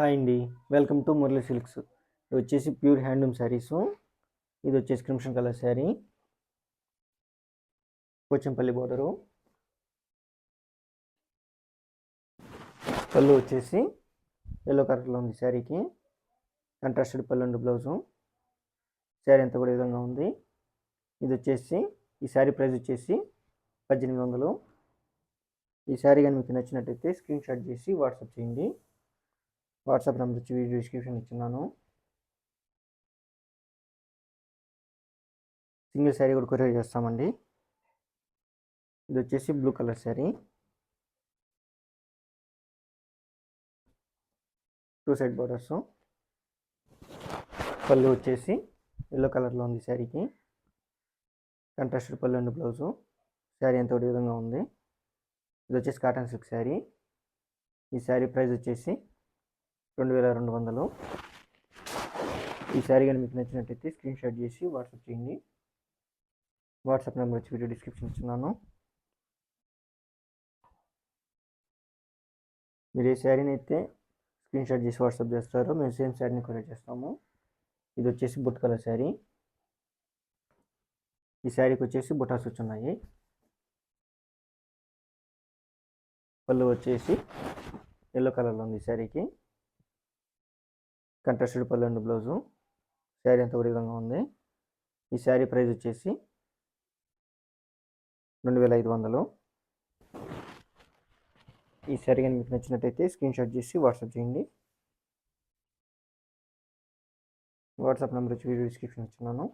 Hi అండి. Welcome to Murali Silks. ఇది వచ్చేసి ప్యూర్ హ్యాండ్లూమ్ శారీసు. ఇది వచ్చేసి crimson colour sari, Pochampally border. పళ్ళు వచ్చేసి ఎల్లో కలర్లో ఉంది శారీకి. కాంట్రాస్టెడ్ పళ్ళు అండ్ బ్లౌజు. శారీ అంతా కూడా ఈ విధంగా ఉంది. ఇది వచ్చేసి ఈ శారీ ప్రైస్ వచ్చేసి 1800. ఈ శారీ కానీ మీకు నచ్చినట్టయితే స్క్రీన్ షాట్ చేసి వాట్సాప్ చేయండి. వాట్సాప్ నెంబర్ వచ్చి వీడియో డిస్క్రిప్షన్ ఇచ్చున్నాను. సింగిల్ శారీ కూడా కొరియర్ చేస్తామండి. ఇది వచ్చేసి blue colour sari, 2 side borders. పళ్ళు వచ్చేసి ఎల్లో కలర్లో ఉంది శారీకి. కాంట్రాస్టెడ్ పళ్ళు అండ్ బ్లౌజు. శారీ అంతా ఒక విధంగా ఉంది. ఇది వచ్చేసి కాటన్ సిల్క్ శారీ. ఈ శారీ ప్రైస్ వచ్చేసి 2200. ఈ శారీ కానీ మీకు నచ్చినట్టయితే స్క్రీన్ షాట్ చేసి వాట్సాప్ చేయండి. వాట్సాప్ నెంబర్ వచ్చి వీడియో డిస్క్రిప్షన్ ఇస్తున్నాను. మీరు ఏ శారీని అయితే స్క్రీన్ షాట్ చేసి వాట్సాప్ చేస్తారో మేము సేమ్ శారీని కొరియర్ చేస్తాము. ఇది వచ్చేసి బుట్ కలర్ శారీ. ఈ శారీకి వచ్చేసి బుటాస్ వచ్చున్నాయి. పళ్ళు వచ్చేసి ఎల్లో కలర్లో ఉంది శారీకి. కాంట్రాస్టెడ్ పళ్ళు అండ్ బ్లౌజు. శారీ అంతా ఒక విధంగా ఉంది. ఈ శారీ ప్రైస్ వచ్చేసి 2500. ఈ శారీ కానీ మీకు నచ్చినట్టయితే స్క్రీన్ షాట్ చేసి వాట్సాప్ చేయండి. వాట్సాప్ నెంబర్ వచ్చి వీడియో డిస్క్రిప్షన్ ఇస్తున్నాను.